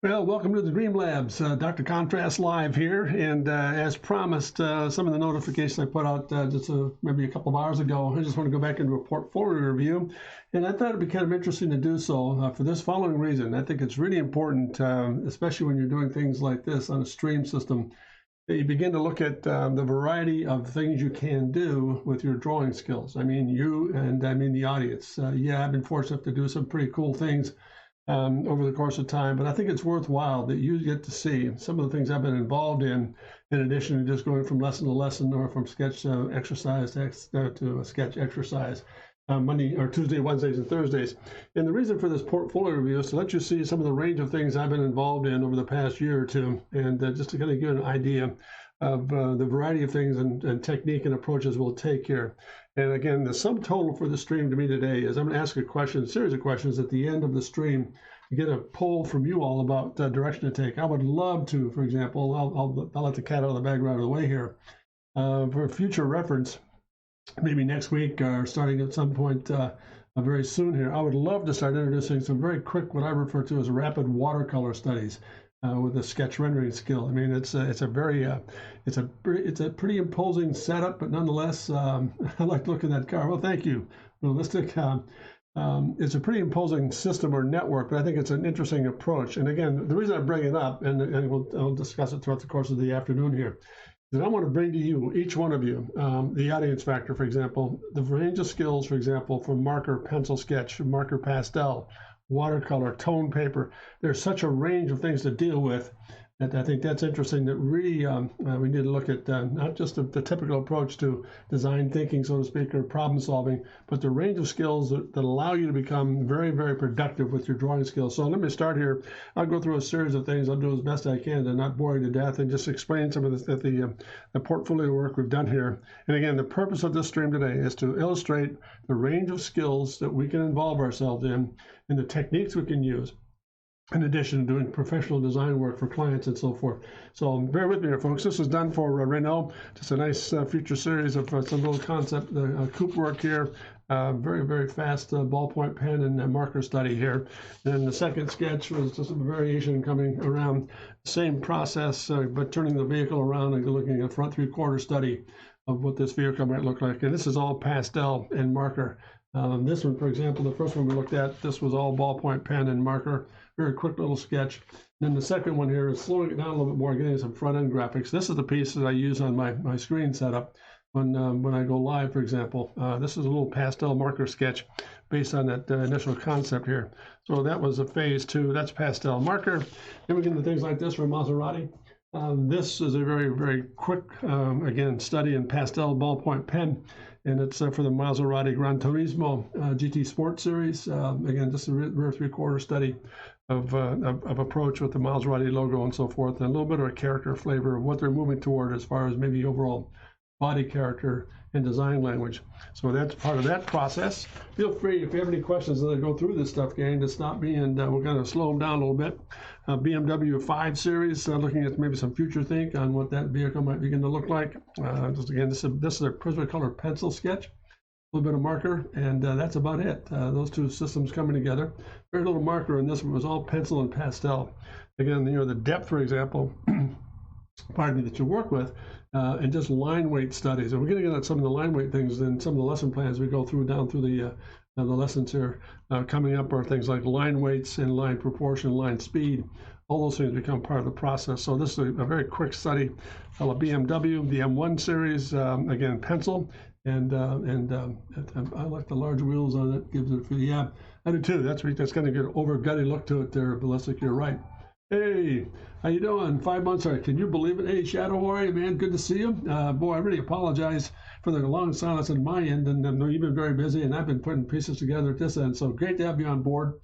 Well, welcome to the Dream Labs. Dr. Contrast Live here, and as promised, some of the notifications I put out just maybe a couple of hours ago, I just want to go back into a portfolio review, and I thought it'd be kind of interesting to do so for this following reason. I think it's really important, especially when you're doing things like this on a stream system, that you begin to look at the variety of things you can do with your drawing skills. I mean you, and I mean the audience. Yeah, I've been fortunate to do some pretty cool things over the course of time, but I think it's worthwhile that you get to see some of the things I've been involved in addition to just going from lesson to lesson or from sketch exercise to a sketch exercise. Monday or Tuesday, Wednesdays, and Thursdays. And the reason for this portfolio review is to let you see some of the range of things I've been involved in over the past year or two, and just to kind of give an idea of the variety of things and technique and approaches we'll take here. And again, the subtotal for the stream to me today is I'm going to ask a series of questions at the end of the stream to get a poll from you all about direction to take. I would love to, for example, I'll let the cat out of the bag right out of the way here. For future reference, maybe next week or starting at some point very soon here, I would love to start introducing some very quick, what I refer to as rapid watercolor studies. With a sketch rendering skill. I mean, it's a pretty imposing setup, but nonetheless, I like to look at that car. Well, thank you, Realistic. It's a pretty imposing system or network, but I think it's an interesting approach. And again, the reason I bring it up, and I'll discuss it throughout the course of the afternoon here, is that I want to bring to you, each one of you, the audience factor, for example, the range of skills, for example, from marker, pencil sketch, marker, pastel, watercolor, tone paper. There's such a range of things to deal with that I think that's interesting, that really we need to look at not just the typical approach to design thinking, so to speak, or problem solving, but the range of skills that allow you to become very, very productive with your drawing skills. So let me start here. I'll go through a series of things. I'll do as best I can to not bore you to death and just explain some of the portfolio work we've done here. And again, the purpose of this stream today is to illustrate the range of skills that we can involve ourselves in and the techniques we can use, in addition to doing professional design work for clients and so forth. So bear with me here, folks. This is done for Renault. Just a nice future series of some little concept coupe work here. Very, very fast ballpoint pen and marker study here. And the second sketch was just a variation coming around the same process, but turning the vehicle around and looking at a front three-quarter study of what this vehicle might look like. And this is all pastel and marker. This one, for example, the first one we looked at, this was all ballpoint pen and marker. Very quick little sketch. And then the second one here is slowing it down a little bit more, getting some front-end graphics. This is the piece that I use on my screen setup when I go live, for example. This is a little pastel marker sketch based on that initial concept here. So that was a phase 2. That's pastel marker. Then we get into things like this from Maserati. This is a very, very quick, again, study in pastel ballpoint pen, and it's for the Maserati Gran Turismo GT Sport Series. Again, just a rear three-quarter study of approach with the Maserati logo and so forth, and a little bit of a character flavor of what they're moving toward as far as maybe overall body character and design language. So that's part of that process. Feel free, if you have any questions as I go through this stuff, gang, to stop me, and we're going to slow them down a little bit. BMW 5 Series, looking at maybe some future think on what that vehicle might begin to look like. Just again, this is a Prismacolor pencil sketch, a little bit of marker, and that's about it. Those two systems coming together. Very little marker in this one, was all pencil and pastel. Again, the depth, for example, pardon me, that you work with, and just line weight studies. And we're going to get at some of the line weight things in some of the lesson plans we go through down through the lessons here. Coming up are things like line weights and line proportion, line speed. All those things become part of the process. So this is a very quick study of a BMW, the M1 series, again, pencil. And I like the large wheels on it. Gives it, yeah, I do too. That's going to get an over gutty look to it there, Ballistic. You're right. Hey, how you doing? 5 months. Can you believe it? Hey, Shadow Warrior, man, good to see you. Boy, I really apologize for the long silence on my end, and you've been very busy, and I've been putting pieces together at this end. So great to have you on board.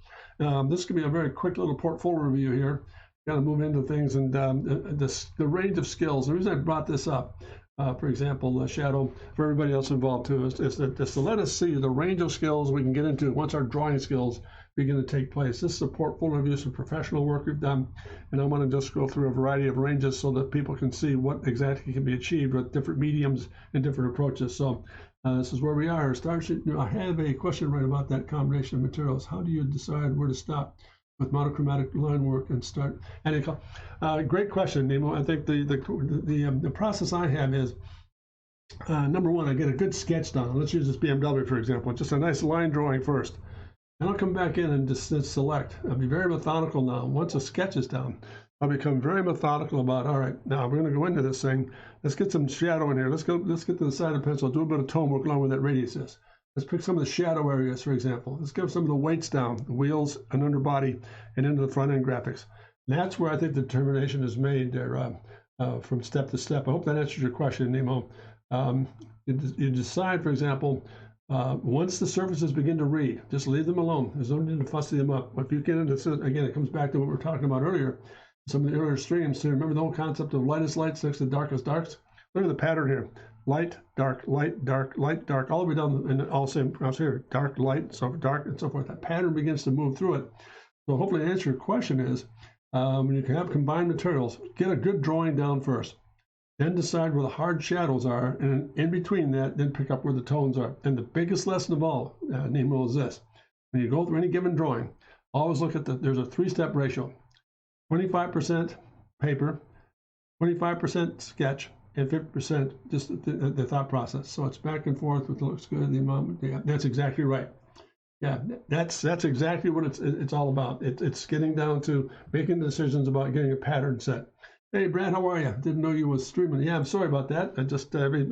This could be a very quick little portfolio review here. Got to move into things and the range of skills. The reason I brought this up, for example, Shadow, for everybody else involved too, is to let us see the range of skills we can get into once our drawing skills begin to take place. This is a portfolio review, some professional work we've done, and I want to just go through a variety of ranges so that people can see what exactly can be achieved with different mediums and different approaches. So this is where we are. I have a question right about that combination of materials. How do you decide where to stop with monochromatic line work and start. And great question, Nemo. I think the process I have is, number one, I get a good sketch done. Let's use this BMW, for example, just a nice line drawing first. And I'll come back in and just select. I'll be very methodical now. Once a sketch is down, I'll become very methodical about, all right, now we're going to go into this thing. Let's get some shadow in here. Let's get to the side of the pencil, do a bit of tone work along where that radius is. Let's pick some of the shadow areas, for example. Let's get some of the weights down, the wheels and underbody, and into the front end graphics. And that's where I think the determination is made there, from step to step. I hope that answers your question, Nemo. You decide, for example, once the surfaces begin to read, just leave them alone. There's no need to fussy them up. If you get into, again, it comes back to what we were talking about earlier, some of the earlier streams. So remember the whole concept of lightest lights next to darkest darks? Look at the pattern here. Light, dark, light, dark, light, dark, all the way down and all same across here. Dark, light, so dark, and so forth. That pattern begins to move through it. So hopefully the answer to your question is, when you can have combined materials, get a good drawing down first. Then decide where the hard shadows are, and in between that, then pick up where the tones are. And the biggest lesson of all, Nemo, is this. When you go through any given drawing, always look at there's a 3-step ratio. 25% paper, 25% sketch, and 50% just the thought process. So it's back and forth with looks good, the amount. Yeah, that's exactly right. Yeah, that's exactly what it's all about. It's getting down to making decisions about getting a pattern set. Hey, Brad, how are you? Didn't know you was streaming. Yeah, I'm sorry about that. I just every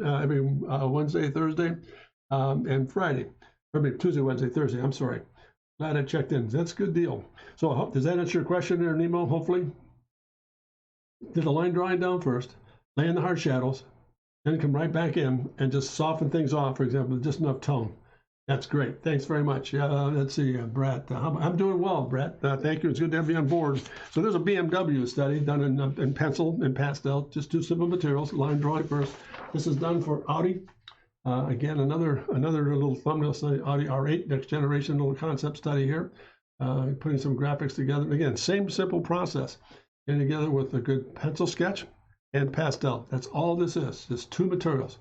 Wednesday, Thursday, and Friday. Or maybe Tuesday, Wednesday, Thursday. I'm sorry. Glad I checked in. That's a good deal. So I hope, does that answer your question there, Nemo, hopefully? Get the line drawing down first, lay in the hard shadows, then come right back in and just soften things off, for example, just enough tone. That's great. Thanks very much. Let's see, Brett. I'm doing well, Brett. Thank you. It's good to have you on board. So there's a BMW study done in pencil and pastel, just 2 simple materials, line drawing first. This is done for Audi. Again, another little thumbnail study, Audi R8, next generation little concept study here. Putting some graphics together. Again, same simple process. Getting together with a good pencil sketch and pastel. That's all this is, just 2 materials.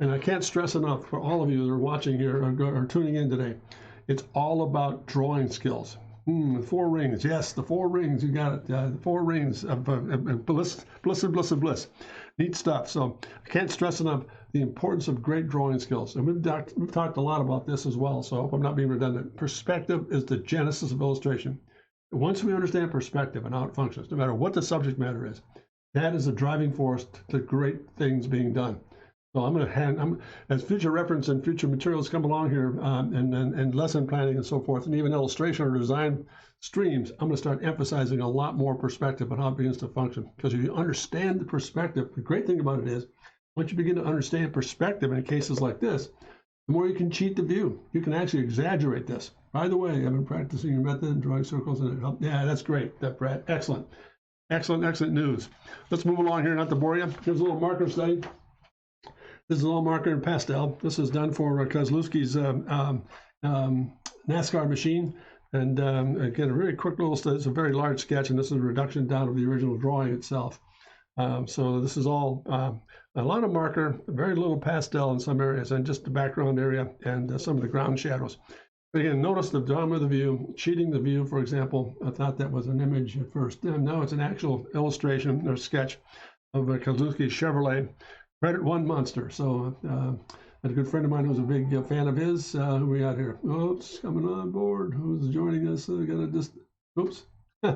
And I can't stress enough for all of you that are watching here or tuning in today, it's all about drawing skills. 4 rings, yes, the 4 rings, you got it. The 4 rings of bliss. Neat stuff. So I can't stress enough the importance of great drawing skills. And we've talked a lot about this as well, so I hope I'm not being redundant. Perspective is the genesis of illustration. Once we understand perspective and how it functions, no matter what the subject matter is, that is a driving force to great things being done. So I'm going to as future reference and future materials come along here, and lesson planning and so forth, and even illustration or design streams, I'm going to start emphasizing a lot more perspective on how it begins to function. Because if you understand the perspective, the great thing about it is, once you begin to understand perspective in cases like this, the more you can cheat the view. You can actually exaggerate this. By the way, I've been practicing your method and drawing circles, and it helped. Yeah, that's great, Brad. Excellent. Excellent news. Let's move along here, not to bore you. Here's a little marker study. This is all marker and pastel. This is done for Kozlowski's NASCAR machine. And again, a really quick little study. It's a very large sketch, and this is a reduction down of the original drawing itself. So this is all a lot of marker, very little pastel in some areas, and just the background area and some of the ground shadows. But again, notice the drama of the view, cheating the view, for example. I thought that was an image at first. No, it's an actual illustration or sketch of Kozlowski's Chevrolet. Credit One Monster. So a good friend of mine who's a big fan of his. Who we got here? Oops, coming on board. Who's joining us? We got to just, oops. Take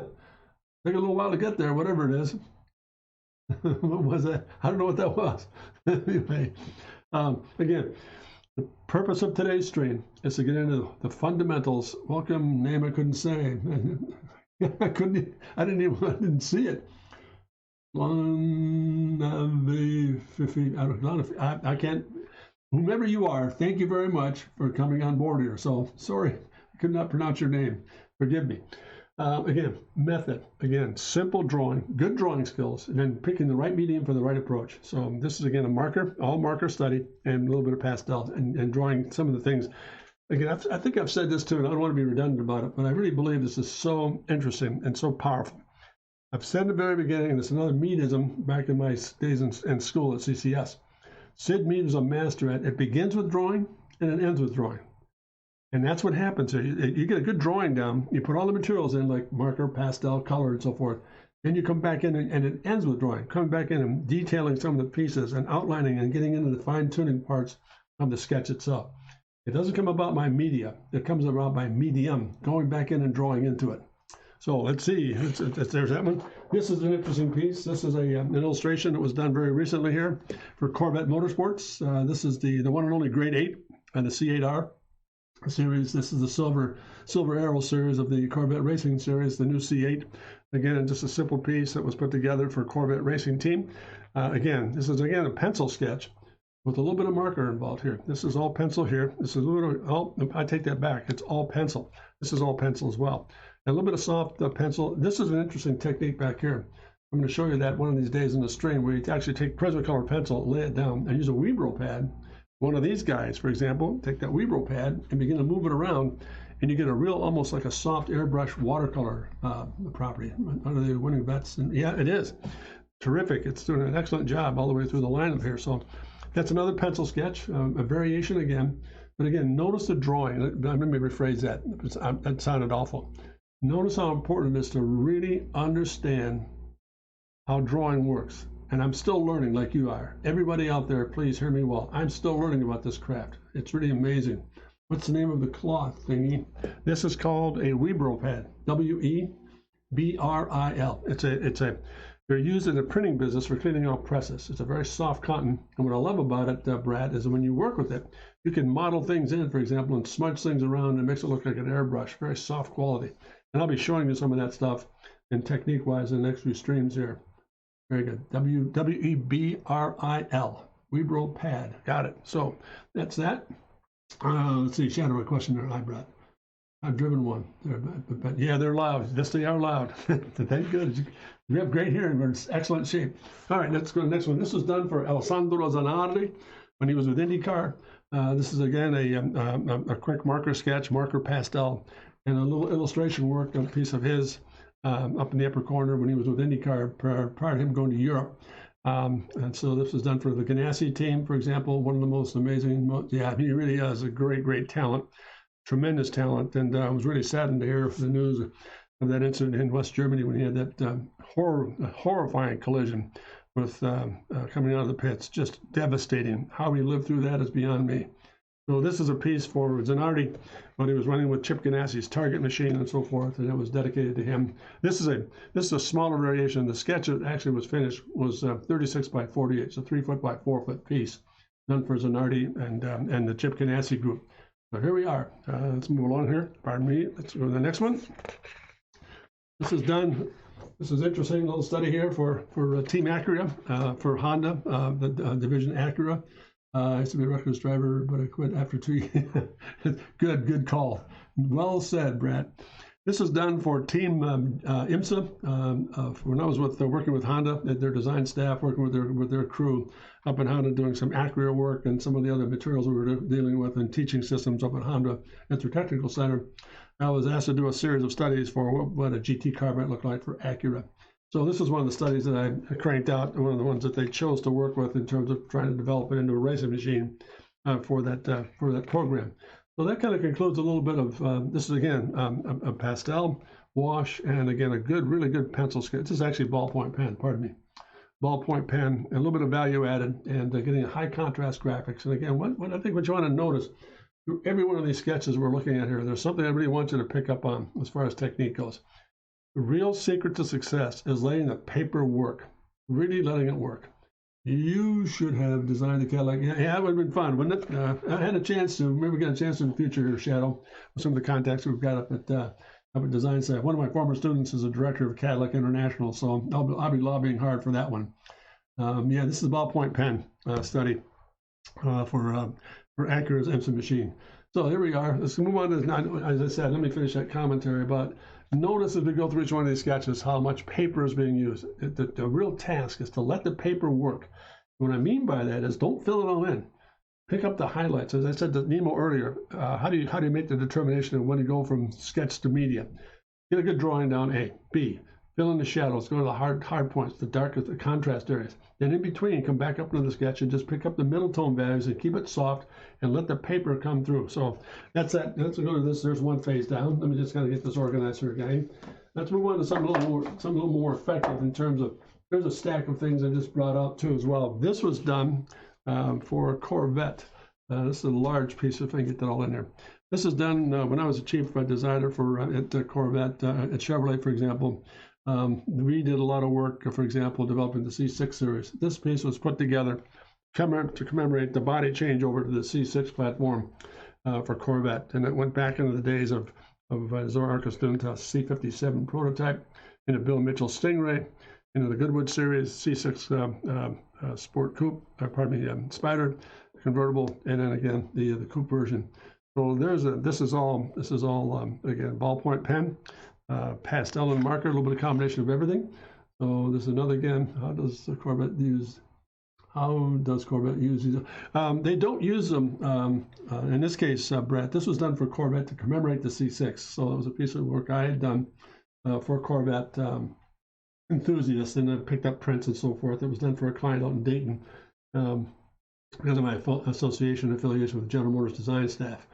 a little while to get there, whatever it is. What was that? I don't know what that was. Anyway, again, the purpose of today's stream is to get into the fundamentals. Welcome, name I couldn't say. I didn't see it. I can't, whomever you are, thank you very much for coming on board here. So sorry, I could not pronounce your name. Forgive me. Again, method. Again, simple drawing, good drawing skills, and then picking the right medium for the right approach. So this is, again, a marker, all marker study, and a little bit of pastel, and drawing some of the things. Again, I think I've said this too, and I don't want to be redundant about it, but I really believe this is so interesting and so powerful. I've said in the very beginning, and it's another Meadism back in my days in school at CCS. Sid Mead was a master at it begins with drawing and it ends with drawing. And that's what happens here. You get a good drawing down, you put all the materials in, like marker, pastel, color, and so forth. Then you come back in and it ends with drawing, coming back in and detailing some of the pieces and outlining and getting into the fine-tuning parts of the sketch itself. It doesn't come about by media. It comes about by medium, going back in and drawing into it. So let's see. There's that one. This is an interesting piece. This is an illustration that was done very recently here for Corvette Motorsports. This is the one and only Grade 8 and the C8R series. This is the Silver Arrow series of the Corvette Racing series, the new C8. Again, just a simple piece that was put together for Corvette Racing Team. Again, this is a pencil sketch with a little bit of marker involved here. This is all pencil here. This is a little, I take that back. It's all pencil. This is all pencil as well. And a little bit of soft pencil. This is an interesting technique back here. I'm going to show you that one of these days in the stream, where you actually take Prismacolor pencil, lay it down, and use a Webro pad. One of these guys, for example, take that Webro pad and begin to move it around, and you get a real, almost like a soft airbrush watercolor property. Under the winning bets, and yeah, it is terrific. It's doing an excellent job all the way through the lineup here. So that's another pencil sketch, a variation again. But again, notice the drawing. Let me rephrase that. That sounded awful. Notice how important it is to really understand how drawing works. And I'm still learning like you are. Everybody out there, please hear me well. I'm still learning about this craft. It's really amazing. What's the name of the cloth thingy? This is called a Webro pad, W-E-B-R-I-L. They're used in the printing business for cleaning out presses. It's a very soft cotton. And what I love about it, Brad, is when you work with it, you can model things in, for example, and smudge things around and makes it look like an airbrush, very soft quality. And I'll be showing you some of that stuff in technique-wise in the next few streams here. Very good. W-E-B-R-I-L. Webro pad. Got it. So that's that. Let's see. Shadow, a question there, Brad. I've driven one. Yeah, they're loud. Yes, they are loud. Thank goodness. You have great hearing. We're in excellent shape. All right, let's go to the next one. This was done for Alessandro Zanardi when he was with IndyCar. This is, again, a quick marker sketch, marker pastel, and a little illustration work on a piece of his up in the upper corner when he was with IndyCar prior to him going to Europe. And so this was done for the Ganassi team, for example, one of the most amazing, yeah, he really is a great talent, tremendous talent. And I was really saddened to hear the news of that incident in West Germany when he had that horrifying collision with coming out of the pits. Just devastating. How he lived through that is beyond me. So this is a piece for Zanardi when he was running with Chip Ganassi's Target machine and so forth, and it was dedicated to him. This is a smaller variation. The sketch that actually was finished was 36 by 48, so 3 foot by 4 foot piece, done for Zanardi and the Chip Ganassi group. So here we are. Let's move along here. Pardon me. Let's go to the next one. This is done. This is interesting little study here for Team Acura, for Honda, the division Acura. I used to be a reckless driver, but I quit after 2 years. Good call. Well said, Brad. This is done for Team IMSA. When I was working with Honda, their design staff, working with their crew up in Honda, doing some Acura work and some of the other materials we were dealing with and teaching systems up at Honda at their technical center. I was asked to do a series of studies for what a GT car might look like for Acura. So this is one of the studies that I cranked out, one of the ones that they chose to work with in terms of trying to develop it into a racing machine for that program. So that kind of concludes a little bit of, this is again, a pastel wash, and again, a really good pencil sketch. This is actually ballpoint pen, pardon me. Ballpoint pen, and a little bit of value added, and getting high contrast graphics. And again, what I think what you want to notice, through every one of these sketches we're looking at here, there's something I really want you to pick up on as far as technique goes. The real secret to success is letting the paper work, really letting it work. You should have designed the Cadillac. Yeah, it would have been fun, wouldn't it? I had a chance to, maybe we get a chance in the future here, Shadow, with some of the contacts we've got up at Design Staff. One of my former students is a director of Cadillac International, so I'll be lobbying hard for that one. Yeah, this is a ballpoint pen study for Acura's IMSA machine. So here we are. Let's move on to, as I said, let me finish that commentary about. Notice as we go through each one of these sketches how much paper is being used. The real task is to let the paper work. What I mean by that is don't fill it all in. Pick up the highlights. As I said to Nemo earlier, how do you make the determination of when to go from sketch to media? Get a good drawing down, A. B, fill in the shadows, go to the hard points, the darkest, the contrast areas. Then in between, come back up into the sketch and just pick up the middle tone values and keep it soft and let the paper come through. So that's that. Let's go to this. There's one phase down. Let me just kind of get this organized here again. Let's move on to something a little more effective in terms of, there's a stack of things I just brought out too as well. This was done for Corvette. This is a large piece of thing, get that all in there. This is done when I was a chief designer for at Corvette, at Chevrolet, for example. We did a lot of work, for example, developing the C6 series. This piece was put together to commemorate the body change over to the C6 platform for Corvette. And it went back into the days of Zora Arkus doing the C57 prototype, into Bill Mitchell Stingray, into the Goodwood series, C6 Sport Coupe, Spider convertible, and then again the coupe version. So this is all again ballpoint pen, pastel and marker, a little bit of combination of everything. So this is another, again, how does Corvette use these? They don't use them in this case, Brett. This was done for Corvette to commemorate the C6. So it was a piece of work I had done for Corvette enthusiasts, and I picked up prints and so forth. It was done for a client out in Dayton because of my affiliation with General Motors design staff.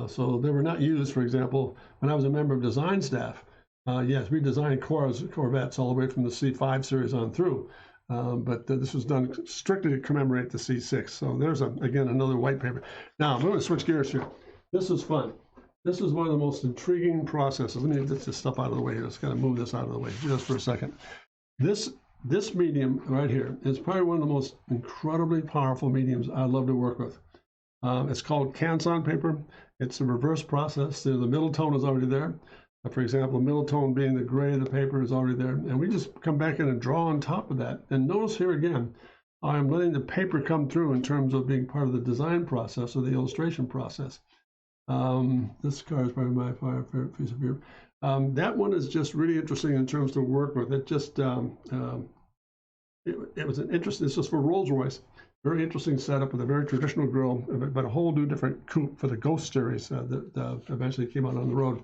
So they were not used, for example, when I was a member of design staff. Yes, we designed Corvettes all the way from the C5 series on through. But this was done strictly to commemorate the C6. So there's, again, another white paper. Now, I'm going to switch gears here. This is fun. This is one of the most intriguing processes. Let me get this stuff out of the way here. Just got to move this out of the way just for a second. This medium right here is probably one of the most incredibly powerful mediums I love to work with. It's called Canson paper. It's a reverse process. The middle tone is already there. For example, middle tone being the gray of the paper is already there. And we just come back in and draw on top of that. And notice here again, I'm letting the paper come through in terms of being part of the design process or the illustration process. This card is probably my favorite piece of paper. That one is just really interesting in terms to work with. It just, it was an interesting, this was for Rolls-Royce. Very interesting setup with a very traditional grille, but a whole new different coupe for the Ghost series that eventually came out on the road.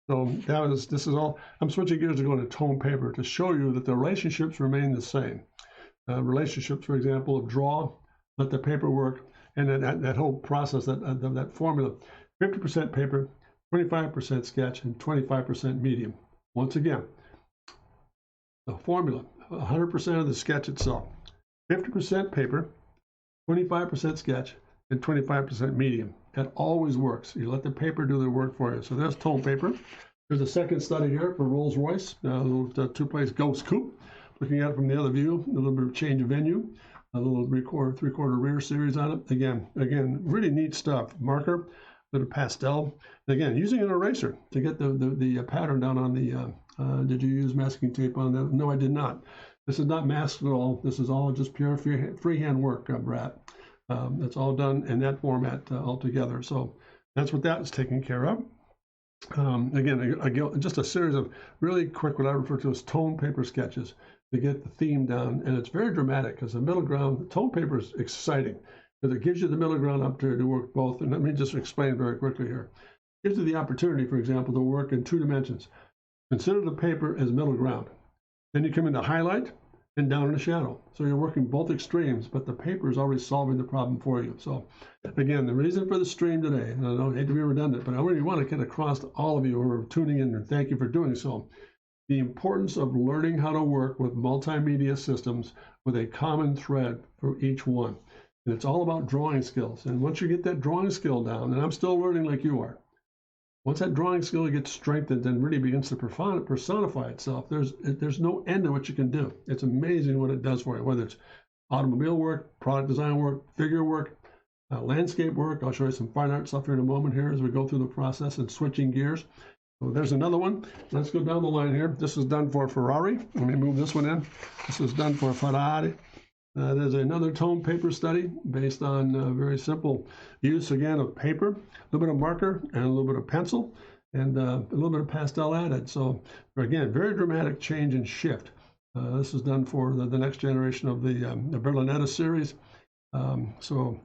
So this is all, I'm switching gears to go into tone paper to show you that the relationships remain the same. Relationships, for example, of draw, let the paper work, and then that whole process, that formula, 50% paper, 25% sketch, and 25% medium. Once again, the formula, 100% of the sketch itself, 50% paper, 25% sketch, and 25% medium. That always works. You let the paper do the work for you. So there's tone paper. There's a second study here for Rolls-Royce, the two-place Ghost Coupe. Looking at it from the other view, a little bit of change of venue, a little three-quarter rear series on it. Again, really neat stuff. Marker, a bit of pastel. And again, using an eraser to get the pattern down on the, did you use masking tape on that? No, I did not. This is not masked at all. This is all just pure freehand work, Brad. It's all done in that format altogether. So that's what that was taken care of. Again, just a series of really quick, what I refer to as tone paper sketches to get the theme down. And it's very dramatic because the middle ground, the tone paper is exciting because it gives you the middle ground up there to work both. And let me just explain very quickly here. It gives you the opportunity, for example, to work in 2 dimensions. Consider the paper as middle ground. Then you come into highlight and down in the shadow. So you're working both extremes, but the paper is already solving the problem for you. So again, the reason for the stream today, and I don't hate to be redundant, but I really want to get across to all of you who are tuning in, and thank you for doing so, the importance of learning how to work with multimedia systems with a common thread for each one. And it's all about drawing skills. And once you get that drawing skill down, and I'm still learning like you are, once that drawing skill gets strengthened and really begins to personify itself, there's no end to what you can do. It's amazing what it does for you, whether it's automobile work, product design work, figure work, landscape work. I'll show you some fine art stuff here in a moment here as we go through the process and switching gears. So there's another one. Let's go down the line here. This is done for Ferrari. Let me move this one in. This is done for Ferrari. There's another tone paper study based on very simple use, again, of paper, a little bit of marker, and a little bit of pencil, and a little bit of pastel added. So, again, very dramatic change and shift. This is done for the next generation of the Berlinetta series. So,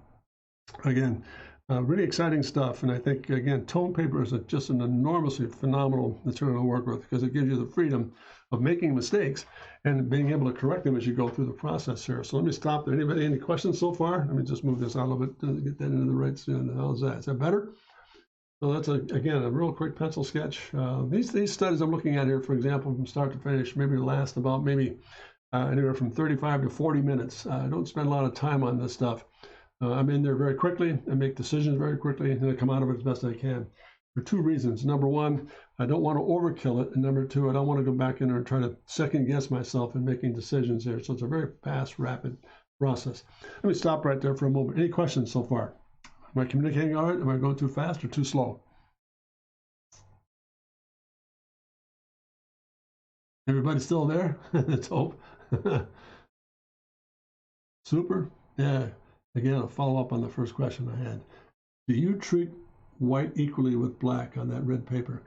again, Really exciting stuff, and I think, again, tone paper is just an enormously phenomenal material to work with because it gives you the freedom of making mistakes and being able to correct them as you go through the process here. So let me stop there. Anybody, any questions so far? Let me just move this out a little bit to get that into the right soon. How's that? Is that better? So that's, again, a real quick pencil sketch. These studies I'm looking at here, for example, from start to finish, maybe last about anywhere from 35 to 40 minutes. I don't spend a lot of time on this stuff. I'm in there very quickly. I make decisions very quickly, and I come out of it as best I can. For two reasons. Number one, I don't want to overkill it. And number two, I don't want to go back in there and try to second guess myself in making decisions here. So it's a very fast, rapid process. Let me stop right there for a moment. Any questions so far? Am I communicating all right? Am I going too fast or too slow? Everybody still there? Let's hope. Super. Yeah. Again, I'll follow up on the first question I had. Do you treat white equally with black on that red paper?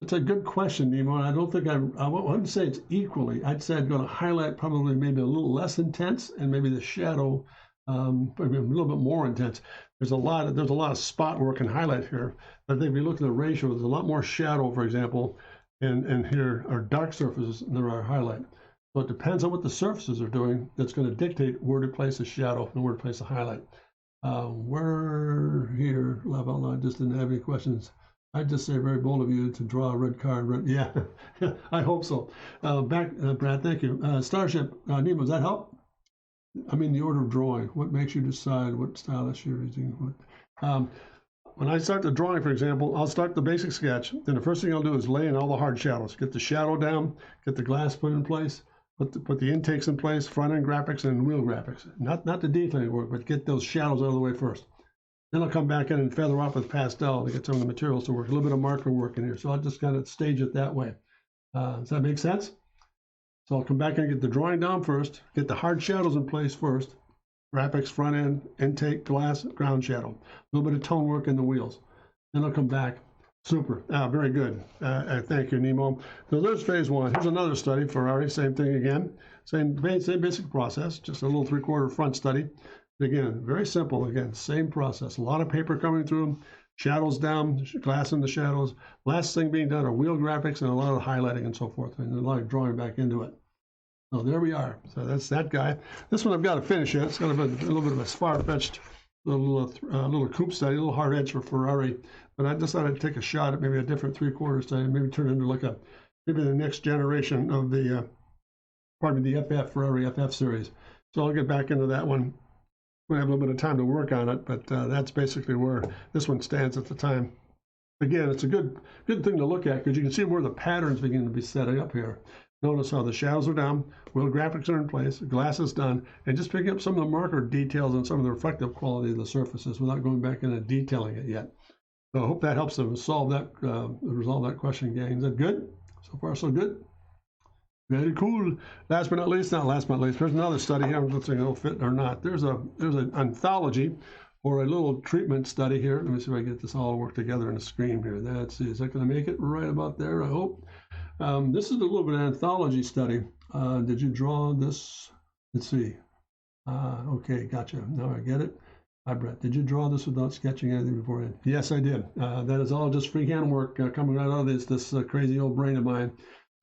It's a good question, Nemo. I don't think I wouldn't say it's equally. I'd say I'd go to highlight probably maybe a little less intense, and maybe the shadow maybe a little bit more intense. There's a lot of spot work and highlight here. I think if you look at the ratio, there's a lot more shadow, for example, and here are dark surfaces than there are highlight. So it depends on what the surfaces are doing. That's going to dictate where to place a shadow and where to place a highlight. We're here, laugh out loud, just didn't have any questions. I'd just say very bold of you to draw a red card. Yeah, I hope so. Brad, thank you. Starship, Nemo, does that help? I mean, the order of drawing. What makes you decide what stylus you're using? When I start the drawing, for example, I'll start the basic sketch. Then the first thing I'll do is lay in all the hard shadows. Get the shadow down, get the glass put in place, put the intakes in place, front-end graphics and wheel graphics. Not the detailing work, but get those shadows out of the way first. Then I'll come back in and feather off with pastel to get some of the materials to work. A little bit of marker work in here. So I'll just kind of stage it that way. Does that make sense? So I'll come back and get the drawing down first, get the hard shadows in place first, graphics, front end, intake, glass, ground shadow. A little bit of tone work in the wheels. Then I'll come back. Super. Very good. Thank you, Nemo. So there's phase one. Here's another study, Ferrari. Same thing again. Same basic process, just a little 3/4 front study. Again, very simple. Again, same process. A lot of paper coming through, shadows down, glass in the shadows. Last thing being done are wheel graphics and a lot of highlighting and so forth, and a lot of drawing back into it. So there we are. So that's that guy. This one I've got to finish yet. It's got a little bit of a far-fetched little coupe study, a little hard edge for Ferrari. But I decided to take a shot at maybe a different 3/4 study, maybe turn it into like maybe the next generation of the Ferrari FF series. So I'll get back into that one when I have a little bit of time to work on it. But that's basically where this one stands at the time. Again, it's a good thing to look at because you can see where the patterns begin to be setting up here. Notice how the shadows are down, wheel graphics are in place, glass is done, and just picking up some of the marker details and some of the reflective quality of the surfaces without going back in and detailing it yet. So I hope that helps to resolve that question, gang. Is that good? So far, so good? Very cool. Last but not least, there's another study here. I'm not saying it'll fit or not. There's an anthology or a little treatment study here. Let me see if I get this all work together on the screen here. Let's see. Is that going to make it right about there? I hope. This is a little bit of an anthology study. Did you draw this? Let's see. Okay, gotcha. Now I get it. Hi, Brett. Did you draw this without sketching anything beforehand? Yes, I did. That is all just freehand work coming right out of this crazy old brain of mine.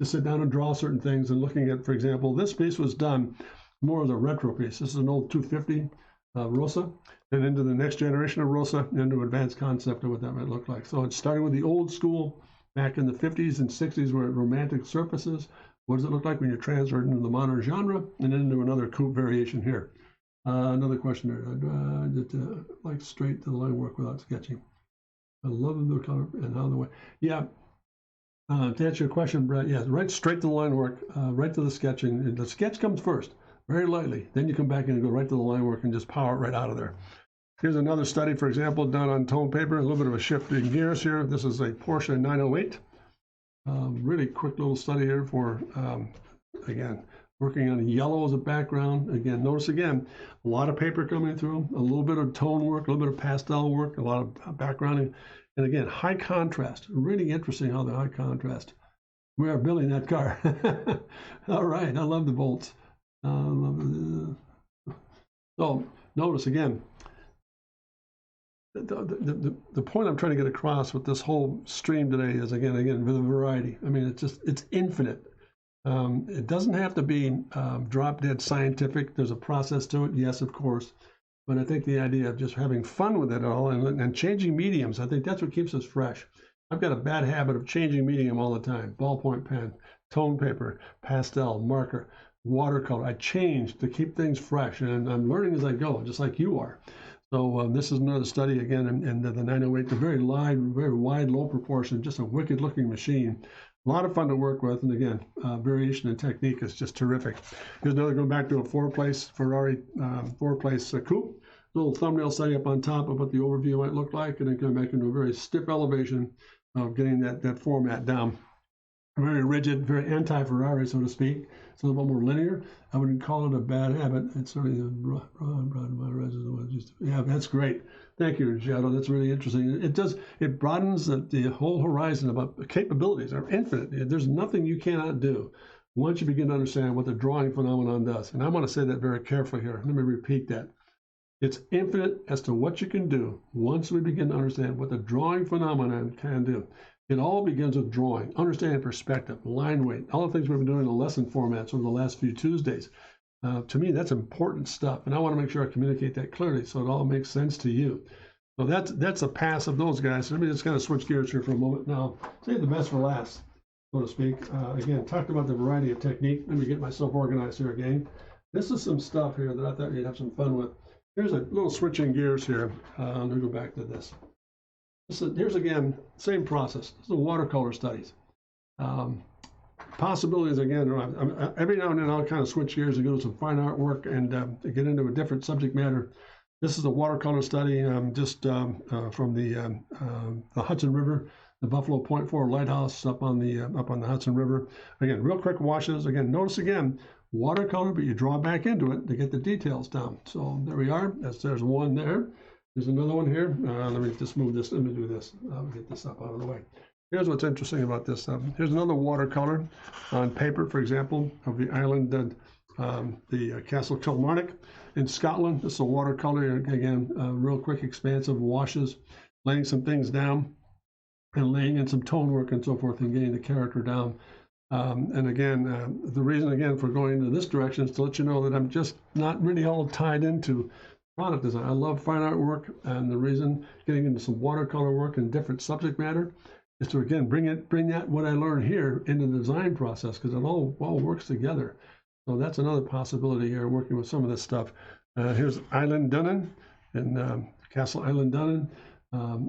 To sit down and draw certain things and looking at, for example, this piece was done more as a retro piece. This is an old 250 Rosa, and into the next generation of Rosa, into advanced concept of what that might look like. So it's starting with the old school back in the 50s and 60s where romantic surfaces. What does it look like when you're transferred into the modern genre and then into another coupe variation here? Another question there. Like straight to the line work without sketching. I love the color and how the way. Yeah. To answer your question, Brett, yes, right straight to the line work, right to the sketching. The sketch comes first, very lightly. Then you come back in and go right to the line work and just power it right out of there. Here's another study, for example, done on tone paper. A little bit of a shift in gears here. This is a Porsche 908. Really quick little study here for, again, working on yellow as a background. Again, notice again, a lot of paper coming through, a little bit of tone work, a little bit of pastel work, a lot of backgrounding. And again, high contrast. Really interesting how the high contrast. We are building that car. All right, I love the bolts. So notice again, the point I'm trying to get across with this whole stream today is again with a variety. I mean, it's infinite. It doesn't have to be drop dead scientific. There's a process to it, yes, of course. But I think the idea of just having fun with it all and changing mediums, I think that's what keeps us fresh. I've got a bad habit of changing medium all the time. Ballpoint pen, tone paper, pastel, marker, watercolor. I change to keep things fresh, and I'm learning as I go, just like you are. So this is another study again in the 908, the very wide, low proportion, just a wicked looking machine. A lot of fun to work with, and again, variation in technique is just terrific. Here's another going back to a four-place Ferrari four-place coupe. Little thumbnail study up on top of what the overview might look like, and then going back into a very stiff elevation of getting that format down. Very rigid, very anti-Ferrari, so to speak. It's a little bit more linear. I wouldn't call it a bad habit. It's certainly yeah, that's great. Thank you, Shadow. That's really interesting. It broadens the whole horizon about capabilities are infinite. There's nothing you cannot do once you begin to understand what the drawing phenomenon does. And I want to say that very carefully here. Let me repeat that. It's infinite as to what you can do once we begin to understand what the drawing phenomenon can do. It all begins with drawing, understanding perspective, line weight, all the things we've been doing in the lesson formats over the last few Tuesdays. To me, that's important stuff, and I want to make sure I communicate that clearly so it all makes sense to you. So that's a pass of those guys. So let me just kind of switch gears here for a moment now. Save the best for last, so to speak. Again, talked about the variety of technique. Let me get myself organized here again. This is some stuff here that I thought you'd have some fun with. Here's a little switching gears here. Let me go back to this. Here's again, same process. This is the watercolor studies. Possibilities again, every now and then I'll kind of switch gears and go to some fine artwork and to get into a different subject matter. This is a watercolor study just from the Hudson River, the Buffalo Point 4 Lighthouse up on the Hudson River. Again, real quick washes. Again, notice again, watercolor, but you draw back into it to get the details down. So there we are. There's one there. There's another one here. Let me just move this. Let me do this. I'll get this up out of the way. Here's what's interesting about this. Here's another watercolor on paper, for example, of the island, the Castle Kilmarnock in Scotland. This is a watercolor, again, real quick, expansive washes, laying some things down and laying in some tone work and so forth and getting the character down. And again, the reason, again, for going into this direction is to let you know that I'm just not really all tied into product design. I love fine art work, and the reason getting into some watercolor work and different subject matter is to again bring that what I learned here into the design process, because it all works together. So that's another possibility here, working with some of this stuff. Here's Island Dunnen and Castle Island Dunnen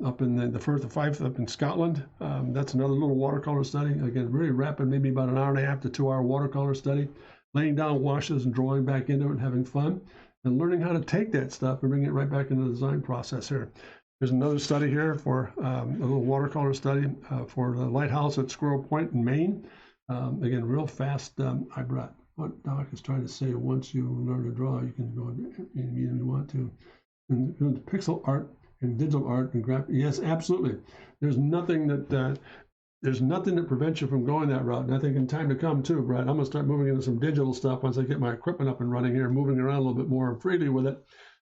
up in the Firth of Fife up in Scotland. That's another little watercolor study. Again, really rapid, maybe about an hour and a half to 2 hour watercolor study, laying down washes and drawing back into it and having fun, and learning how to take that stuff and bring it right back into the design process here. There's another study here for a little watercolor study for the lighthouse at Squirrel Point in Maine. Again, real fast. I brought what Doc is trying to say. Once you learn to draw, you can go in any medium you want to. And go into pixel art and digital art and graphic. Yes, absolutely. There's nothing that prevents you from going that route. And I think in time to come too, Brad, I'm going to start moving into some digital stuff once I get my equipment up and running here, moving around a little bit more freely with it.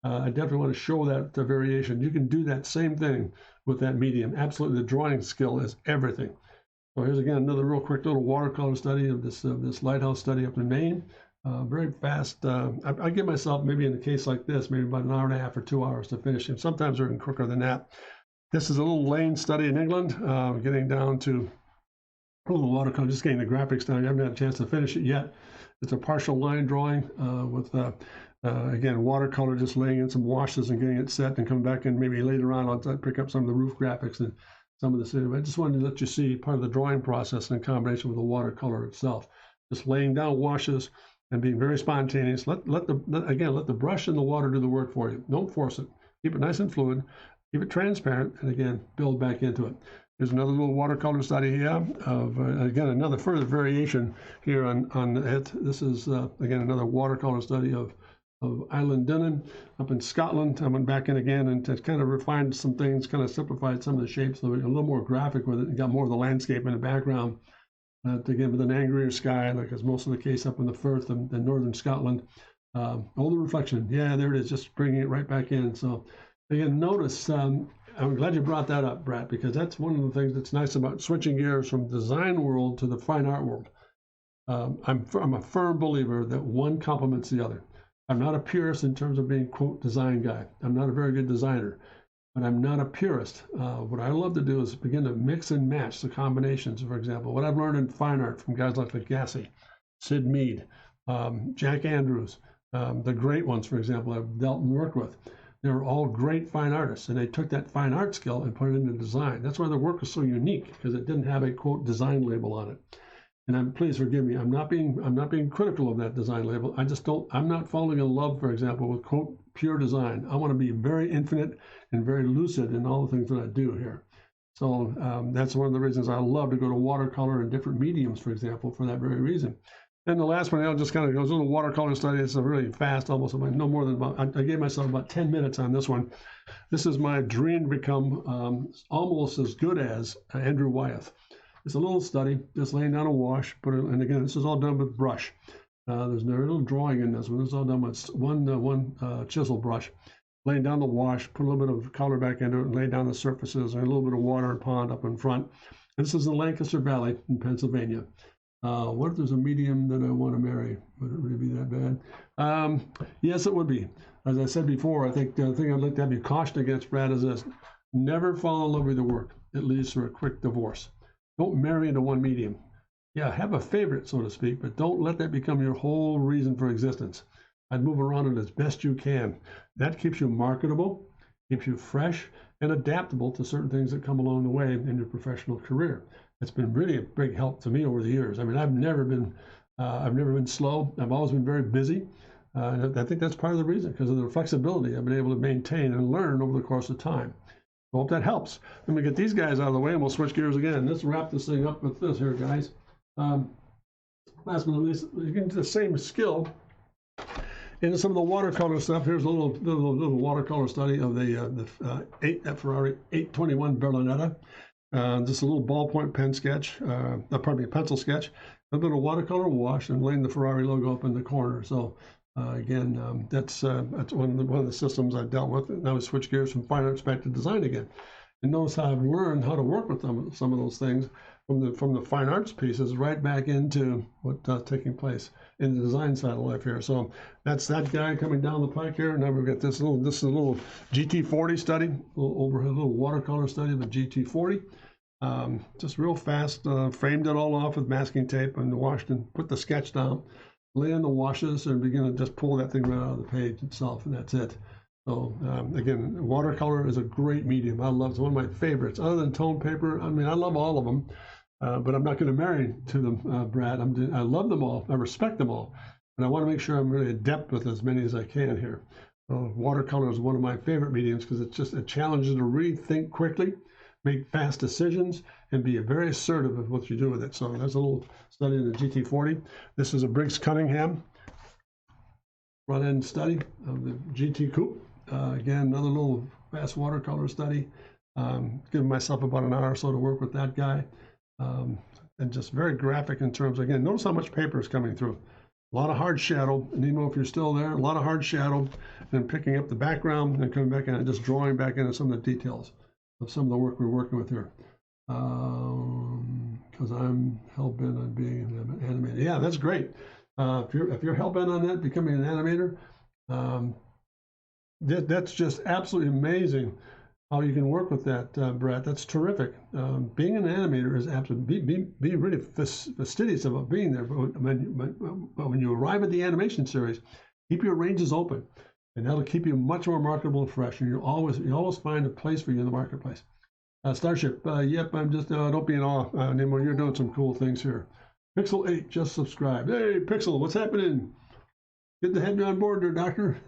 I definitely want to show that variation. You can do that same thing with that medium. Absolutely, the drawing skill is everything. So here's again another real quick little watercolor study of this lighthouse study up in Maine. Very fast. I give myself, maybe in a case like this, maybe about an hour and a half or 2 hours to finish. And sometimes they're even quicker than that. This is a little Lane study in England, getting down to a little watercolor, just getting the graphics down. I haven't had a chance to finish it yet. It's a partial line drawing with, again, watercolor, just laying in some washes and getting it set and coming back in maybe later on. I'll pick up some of the roof graphics and some of the city. I just wanted to let you see part of the drawing process in combination with the watercolor itself. Just laying down washes and being very spontaneous. Let the brush and the water do the work for you. Don't force it. Keep it nice and fluid. Keep it transparent, and again, build back into it. There's another little watercolor study here of, again, another further variation here on it. This is, again, another watercolor study of Island Dunnen up in Scotland. I went back in again and to kind of refined some things, kind of simplified some of the shapes, so a little more graphic with it, and got more of the landscape in the background. Again, with an angrier sky, like is most of the case up in the Firth and northern Scotland. All the reflection, yeah, there it is, just bringing it right back in. So Again, notice, I'm glad you brought that up, Brett, because that's one of the things that's nice about switching gears from design world to the fine art world. I'm a firm believer that one complements the other. I'm not a purist in terms of being, quote, design guy. I'm not a very good designer, but I'm not a purist. What I love to do is begin to mix and match the combinations. For example, what I've learned in fine art from guys like Lagasse, Sid Mead, Jack Andrews, the great ones, for example, I've dealt and worked with. They were all great fine artists, and they took that fine art skill and put it into design. That's why their work is so unique, because it didn't have a, quote, design label on it. And please forgive me, I'm not being critical of that design label. I'm not falling in love, for example, with, quote, pure design. I want to be very infinite and very lucid in all the things that I do here. So that's one of the reasons I love to go to watercolor and different mediums, for example, for that very reason. And the last one, I'll just kind of go through the watercolor study. It's a really fast, almost no more than about, I gave myself about 10 minutes on this one. This is my dream to become almost as good as Andrew Wyeth. It's a little study, just laying down a wash, and again, this is all done with brush. There's no little drawing in this one. This is all done with one chisel brush. Laying down the wash, put a little bit of color back into it, and lay down the surfaces, and a little bit of water and pond up in front. And this is the Lancaster Valley in Pennsylvania. What if there's a medium that I want to marry? Would it really be that bad? Yes, it would be. As I said before, I think the thing I'd like to have you caution against, Brad, is this. Never fall in love with your work. It leads to a quick divorce. Don't marry into one medium. Yeah, have a favorite, so to speak, but don't let that become your whole reason for existence. I'd move around it as best you can. That keeps you marketable, keeps you fresh, and adaptable to certain things that come along the way in your professional career. It's been really a big help to me over the years. I mean, I've never been slow. I've always been very busy. And I think that's part of the reason, because of the flexibility I've been able to maintain and learn over the course of time. I hope that helps. Let me get these guys out of the way and we'll switch gears again. Let's wrap this thing up with this here, guys. Last but not least, you can do the same skill into some of the watercolor stuff. Here's a little watercolor study of the Ferrari 821 Berlinetta. Just a little ballpoint pen sketch, pencil sketch, a little bit of watercolor wash, and laying the Ferrari logo up in the corner. So again, that's one of the systems I've dealt with. Now we switch gears from fine arts back to design again. And notice how I've learned how to work with some of those things from the fine arts pieces right back into what's taking place in the design side of life here. So that's that guy coming down the pike here. Now we've got this is a little GT40 study, a little watercolor study of the GT40. Just real fast, framed it all off with masking tape and washed and put the sketch down, lay in the washes and begin to just pull that thing right out of the page itself, and that's it. So again, watercolor is a great medium. I love it. It's one of my favorites. Other than tone paper, I mean, I love all of them, but I'm not going to marry to them, Brad. I love them all. I respect them all, but I want to make sure I'm really adept with as many as I can here. Watercolor is one of my favorite mediums because it challenges you to really think quickly, make fast decisions, and be very assertive of what you do with it. So there's a little study in the GT40. This is a Briggs Cunningham front-end study of the GT Coupe. Again, another little fast watercolor study. Giving myself about an hour or so to work with that guy. And just very graphic in terms, again, notice how much paper is coming through. A lot of hard shadow, and even if you're still there, a lot of hard shadow, and picking up the background and coming back in and just drawing back into some of the details of some of the work we're working with here. Because I'm hell-bent on being an animator. Yeah, that's great. If you're hell-bent on that, becoming an animator, that's just absolutely amazing how you can work with that, Brett. That's terrific. Being an animator is absolutely, be really fastidious about being there. But when you arrive at the animation series, keep your ranges open, and that'll keep you much more marketable and fresh, and you always find a place for you in the marketplace. Starship, yep, I'm just, don't be in awe anymore. You're doing some cool things here. Pixel 8 just subscribed. Hey, Pixel, what's happening? Get the head on board there, doctor.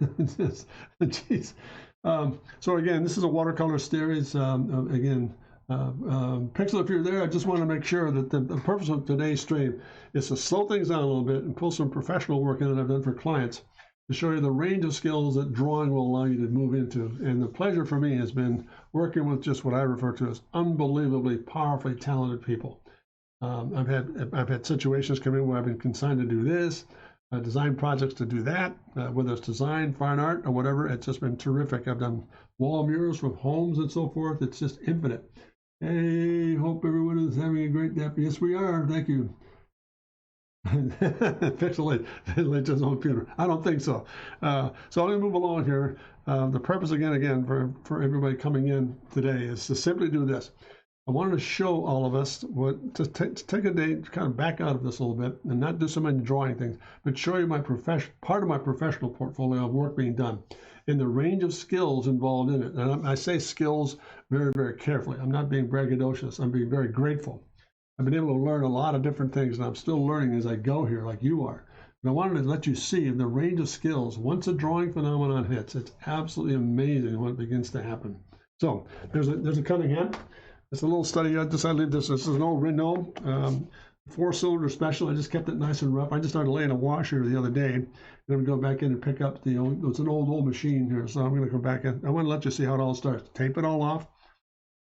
Jeez. So again, this is a watercolor series. Again, Pixel, if you're there, I just want to make sure that the purpose of today's stream is to slow things down a little bit and pull some professional work in that I've done for clients to show you the range of skills that drawing will allow you to move into. And the pleasure for me has been working with just what I refer to as unbelievably powerfully talented people. I've had situations come in where I've been consigned to do this. design projects to do that, whether it's design, fine art, or whatever. It's just been terrific. I've done wall murals from homes and so forth. It's just infinite. Hey, hope everyone is having a great day. Yes, we are. Thank you. Fix the latest computer. I don't think so. So I'm going to move along here. The purpose again for everybody coming in today is to simply do this. I wanted to show all of us to take a day to kind of back out of this a little bit and not do so many drawing things, but show you my part of my professional portfolio of work being done and the range of skills involved in it. And I say skills very, very carefully. I'm not being braggadocious. I'm being very grateful. I've been able to learn a lot of different things, and I'm still learning as I go here, like you are. But I wanted to let you see the range of skills. Once a drawing phenomenon hits, it's absolutely amazing when it begins to happen. So there's a Cunningham. It's a little study. I decided to leave this. This is an old Renault 4-cylinder special. I just kept it nice and rough. I just started laying a washer the other day. I'm going to go back in and pick up it's an old machine here, so I'm going to go back in. I want to let you see how it all starts. Tape it all off,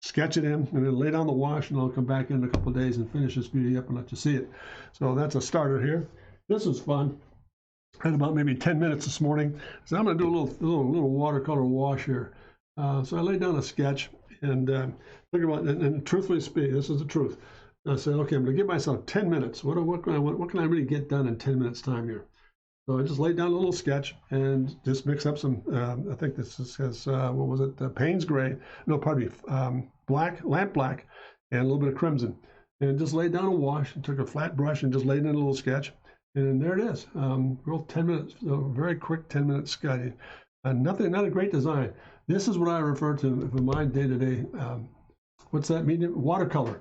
sketch it in, and then lay down the wash, and I'll come back in a couple of days and finish this beauty up and let you see it. So that's a starter here. This was fun. I had about maybe 10 minutes this morning. So I'm going to do a little watercolor wash here. So I laid down a sketch and think about it, and truthfully speak, this is the truth. I said, okay, I'm going to give myself 10 minutes. What can I really get done in 10 minutes time here? So I just laid down a little sketch and just mix up some, I think this has, what was it, Payne's Gray, no, pardon me, lamp black, and a little bit of crimson. And just laid down a wash and took a flat brush and just laid in a little sketch. And there it is, real 10 minutes, very quick 10-minute sketch. Not a great design. This is what I refer to for my day-to-day, what's that mean? Watercolor.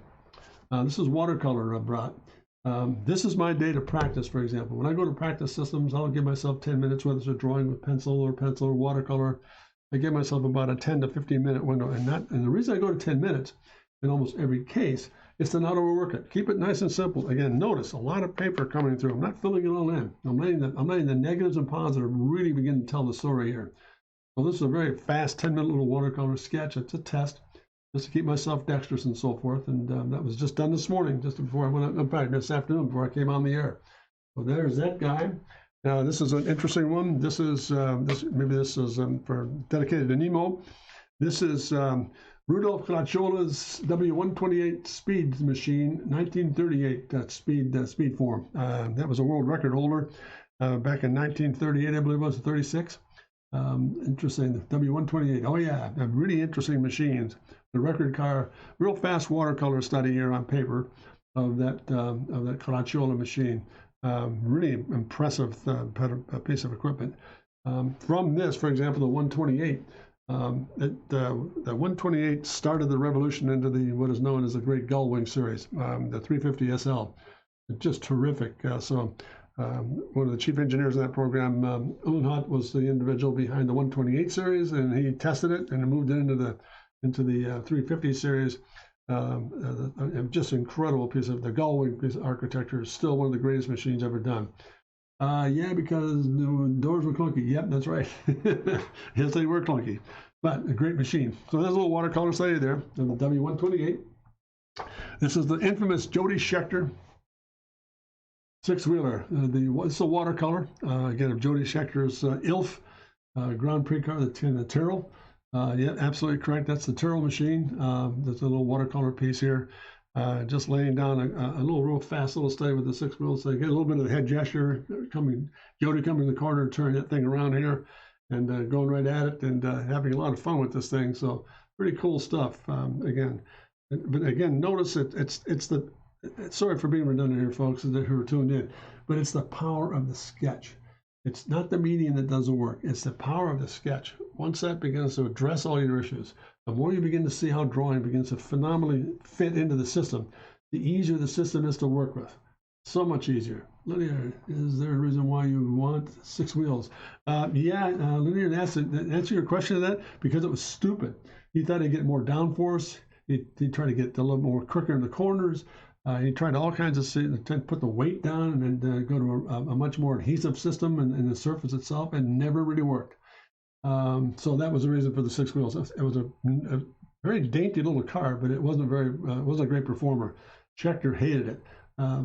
This is watercolor I brought. This is my day to practice, for example. When I go to practice systems, I'll give myself 10 minutes, whether it's a drawing with pencil or watercolor. I give myself about a 10 to 15 minute window. And the reason I go to 10 minutes in almost every case is to not overwork it. Keep it nice and simple. Again, notice a lot of paper coming through. I'm not filling it all in. I'm letting the negatives and positives really begin to tell the story here. Well, this is a very fast 10-minute little watercolor sketch. It's a test, just to keep myself dexterous and so forth. And that was just done this morning, just before I went out, in fact, this afternoon before I came on the air. So there's that guy. Now this is an interesting one. This is maybe this is for dedicated to Nemo. This is Rudolph Caracciola's W128 speed machine, 1938 speed form. That was a world record holder back in 1938, I believe it was, 36. Interesting, the W128. Oh yeah, really interesting machines. The record car, real fast watercolor study here on paper of that Caracciola machine. Really impressive piece of equipment. From this, for example, the 128. The 128 started the revolution into what is known as the Great Gullwing series, the 350 SL. Just terrific. One of the chief engineers in that program, Uhlenhaut, was the individual behind the 128 series, and he tested it and moved it into the 350 series. Just incredible piece of the Gullwing piece of architecture. Is still one of the greatest machines ever done. Yeah, because the doors were clunky. Yep, that's right. Yes, they were clunky, but a great machine. So there's a little watercolor study there in the W128. This is the infamous Jody Scheckter six-wheeler. It's a watercolor, again, of Jody Schecter's ILF Grand Prix car, the Tyrrell. Yeah, absolutely correct. That's the Tyrrell machine. There's a little watercolor piece here. Just laying down a real fast little study with the six wheels. So you get a little bit of the head gesture, Jody coming in the corner, turning that thing around here, and going right at it, and having a lot of fun with this thing. So pretty cool stuff. Again, but again, notice it's the. Sorry for being redundant here, folks, who are tuned in, but it's the power of the sketch. It's not the medium that does the work. It's the power of the sketch. Once that begins to address all your issues, the more you begin to see how drawing begins to phenomenally fit into the system, the easier the system is to work with. So much easier. Linear, is there a reason why you want six wheels? Linear, to answer your question to that, because it was stupid. He thought he'd get more downforce. He'd try to get a little more quicker in the corners. He tried all kinds of to put the weight down and then go to a much more adhesive system in the surface itself, and never really worked. So that was the reason for the six wheels. It was a very dainty little car, but it wasn't a great performer. Scheckter hated it.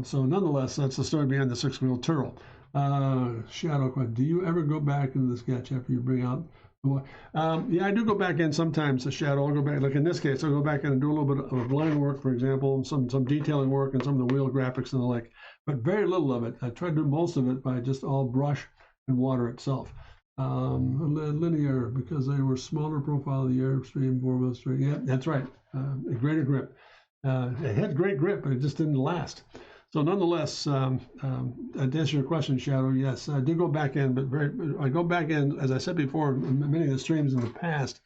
So nonetheless, that's the story behind the six-wheel Tyrrell. Shadow question. Do you ever go back into the sketch after you bring out the yeah, I do go back in sometimes, the shadow. I'll go back, like in this case, I'll go back in and do a little bit of line work, for example, and some detailing work and some of the wheel graphics and the like, but very little of it. I try to do most of it by just all brush and water itself. Linear, because they were smaller profile of the Airstream 4-wheel straight. Yeah, that's right. A greater grip. It had great grip, but it just didn't last. So nonetheless, to answer your question, Shadow, yes, I do go back in, but I go back in, as I said before, in many of the streams in the past.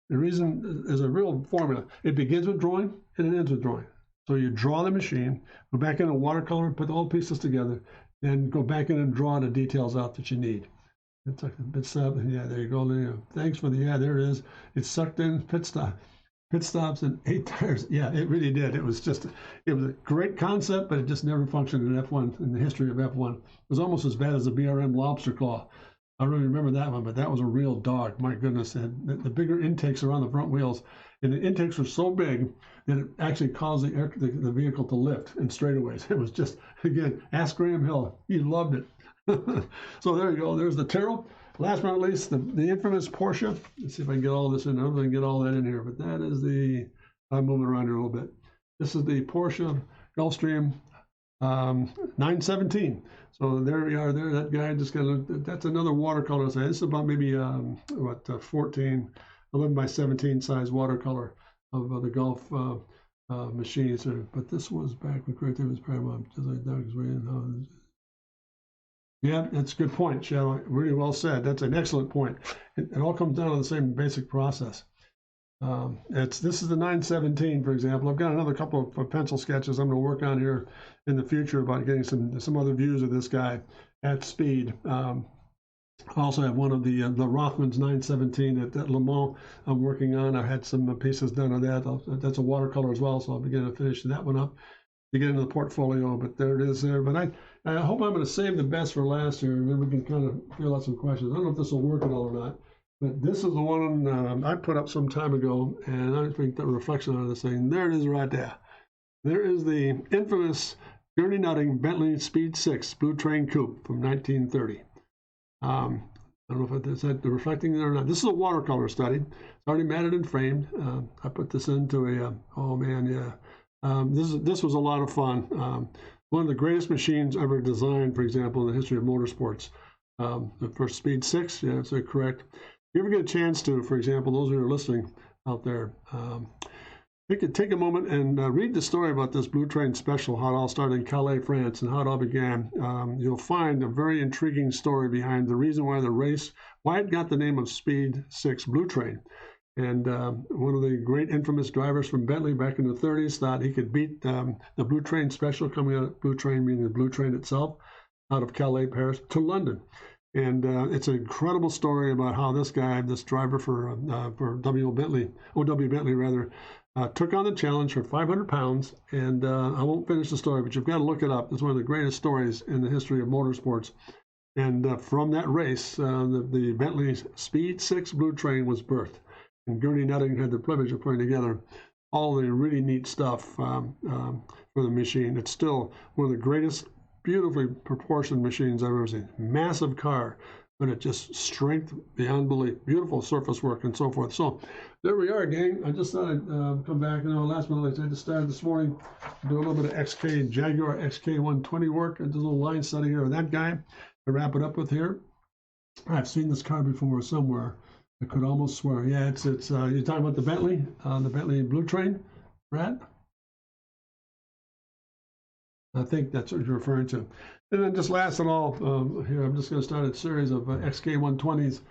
The reason is a real formula. It begins with drawing and it ends with drawing. So you draw the machine, go back in a watercolor, put all the pieces together, then go back in and draw the details out that you need. It's like a pit stop. Yeah, there you go. Thanks for the, yeah, there it is. It's sucked in, pit stops and 8 tires. Yeah, it really did. It was a great concept, but it just never functioned in F1, in the history of F1. It was almost as bad as the BRM lobster claw. I don't really remember that one, but that was a real dog. My goodness, the bigger intakes around the front wheels, and the intakes were so big that it actually caused the vehicle to lift in straightaways. It was just, again, ask Graham Hill. He loved it. So there you go. There's the Tyrrell. Last but not least, the infamous Porsche. Let's see if I can get all this in. I don't know if I can get all that in here, but that is I'm moving around here a little bit. This is the Porsche Gulfstream 917. So there we are there. That guy just that's another watercolor. So this is about maybe, 11 by 17 size watercolor of the Gulf machines. But this was back when creativity was paramount, just like Doug's way. Yeah, that's a good point, Shadow. Really well said. That's an excellent point. It all comes down to the same basic process. This is the 917, for example. I've got another couple of pencil sketches I'm going to work on here in the future about getting some other views of this guy at speed. I also have one of the Rothmans 917 at Le Mans I'm working on. I had some pieces done on that. That's a watercolor as well, so I'll begin to finish that one up to get into the portfolio. But there it is there. But I hope I'm going to save the best for last year, and then we can kind of fill out some questions. I don't know if this will work at all or not, but this is the one I put up some time ago, and I think the reflection on this thing, there it is right there. There is the infamous Gurney Nutting Bentley Speed 6 Blue Train Coupe from 1930. I don't know if it's the reflecting there or not. This is a watercolor study. It's already matted and framed. I put this into oh man, yeah. This was a lot of fun. One of the greatest machines ever designed, for example, in the history of motorsports. The first Speed 6, yeah, that's correct. If you ever get a chance to, for example, those who are listening out there, take a moment and read the story about this Blue Train Special, how it all started in Calais, France, and how it all began. You'll find a very intriguing story behind the reason why it got the name of Speed 6 Blue Train. And one of the great infamous drivers from Bentley back in the 30s thought he could beat the Blue Train Special, coming out of Blue Train, meaning the Blue Train itself, out of Calais, Paris, to London. And it's an incredible story about how this driver for O.W. Bentley, took on the challenge for 500 pounds. And I won't finish the story, but you've got to look it up. It's one of the greatest stories in the history of motorsports. And from that race, the Bentley Speed 6 Blue Train was birthed. And Gurney Nutting had the privilege of putting together all the really neat stuff for the machine. It's still one of the greatest, beautifully proportioned machines I've ever seen. Massive car, but it just strength beyond belief. Beautiful surface work and so forth. So there we are, gang. I just thought I'd come back. Last minute, I just started this morning to do a little bit of Jaguar XK120 work. I did a little line study here of that guy to wrap it up with here. I've seen this car before somewhere. I could almost swear. Yeah, it's you're talking about the Bentley Blue Train, Brad? I think that's what you're referring to. And then just last of all, here I'm just going to start a series of XK120s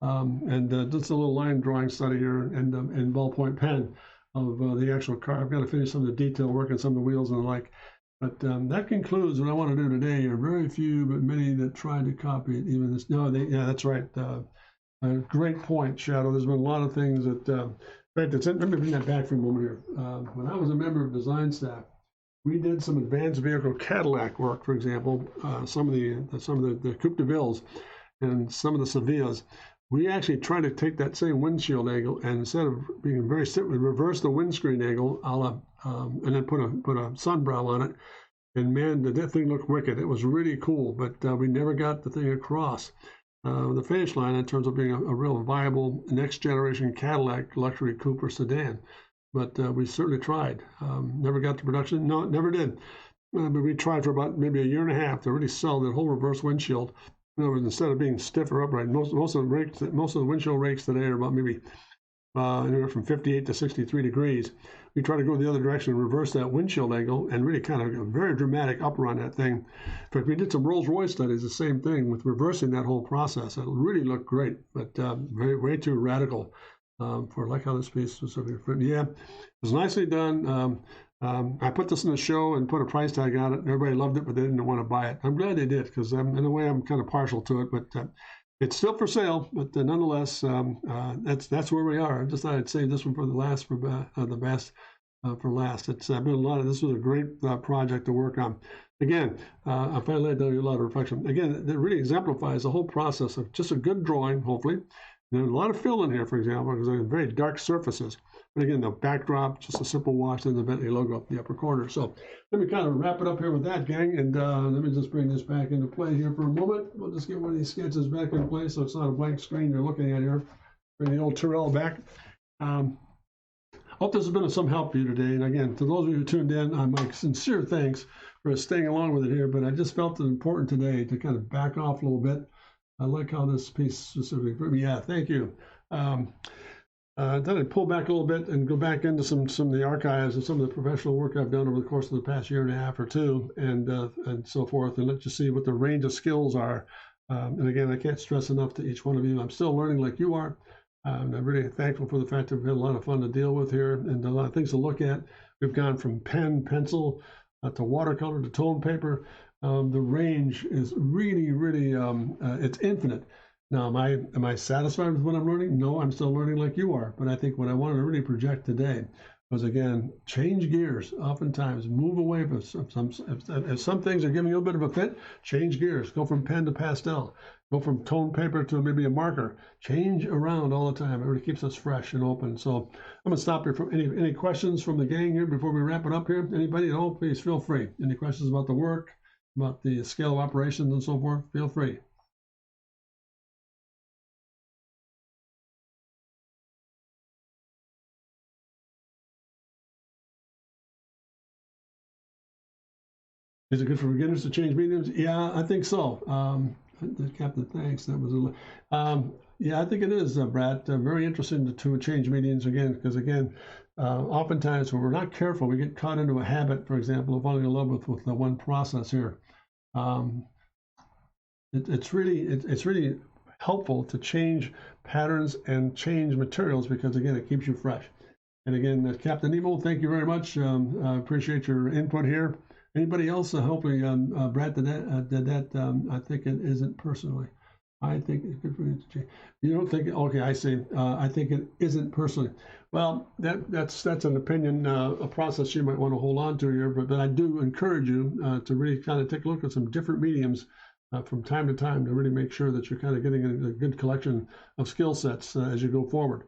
and just a little line drawing study here and ballpoint pen of the actual car. I've got to finish some of the detail work on some of the wheels and the like. But that concludes what I want to do today. There are very few, but many that tried to copy it. Even this, yeah, that's right. Great point, Shadow. There's been a lot of things that, in fact, let me bring that back for a moment here. When I was a member of design staff, we did some advanced vehicle Cadillac work, for example, some of the Coupe de Villes and some of the Sevillas. We actually tried to take that same windshield angle and instead of being very simple, reverse the windscreen angle, and then put a sun brow on it. And man, did that thing look wicked. It was really cool, but we never got the thing across the finish line in terms of being a real viable next generation Cadillac luxury coupe or sedan. But we certainly tried. Never got to production. No, it never did. But we tried for about maybe a year and a half to really sell the whole reverse windshield. In other words, instead of being stiff or upright, most of the windshield rakes today are about maybe anywhere from 58 to 63 degrees. We try to go the other direction and reverse that windshield angle and really kind of a very dramatic upper on that thing. In fact, we did some Rolls-Royce studies, the same thing with reversing that whole process. It really looked great, but way too radical for like how this piece specifically. Yeah, it was nicely done. I put this in the show and put a price tag on it, and everybody loved it, but they didn't want to buy it. I'm glad they did, because in a way I'm kind of partial to it, but it's still for sale. But nonetheless, that's where we are. I just thought I'd save this one for the last, for the best for last. It's been a lot of. This was a great project to work on. Again, I finally done a lot of reflection. Again, it really exemplifies the whole process of just a good drawing, hopefully. There's a lot of fill in here, for example, because they're very dark surfaces. And again, the backdrop, just a simple wash, and the Bentley logo up in the upper corner. So let me kind of wrap it up here with that, gang. And let me just bring this back into play here for a moment. We'll just get one of these sketches back in place so it's not a blank screen you're looking at here. Bring the old Tyrrell back. Hope this has been of some help for you today. And again, to those of you who tuned in, my sincere thanks for staying along with it here. But I just felt it important today to kind of back off a little bit. I like how this piece specifically, yeah, thank you. Then I'd pull back a little bit and go back into some of the archives and some of the professional work I've done over the course of the past year and a half or two, and so forth, and let you see what the range of skills are. And again, I can't stress enough to each one of you, I'm still learning like you are. And I'm really thankful for the fact that we've had a lot of fun to deal with here and a lot of things to look at. We've gone from pen, pencil, to watercolor, to tone paper. The range is really, really, it's infinite. Now, am I satisfied with what I'm learning? No, I'm still learning like you are. But I think what I wanted to really project today was, again, change gears. Oftentimes, move away from if some things are giving you a bit of a fit, change gears. Go from pen to pastel. Go from tone paper to maybe a marker. Change around all the time. It really keeps us fresh and open. So I'm going to stop here for any questions from the gang here before we wrap it up here. Anybody at all, please feel free. Any questions about the work, about the scale of operations and so forth, feel free. Is it good for beginners to change mediums? Yeah, I think so. Captain, thanks. That was yeah, I think it is, Brad. Very interesting to change mediums again, because again, oftentimes when we're not careful, we get caught into a habit, for example, of falling in love with the one process here. It's really helpful to change patterns and change materials, because again, it keeps you fresh. And again, Captain Nemo, thank you very much. I appreciate your input here. Anybody else? Hopefully, Brad did that. I think it isn't personally. I think it's good for you to change. You don't think? Okay, I see. I think it isn't personally. Well, that's an opinion, a process you might want to hold on to here. But I do encourage you to really kind of take a look at some different mediums from time to time to really make sure that you're kind of getting a good collection of skill sets as you go forward.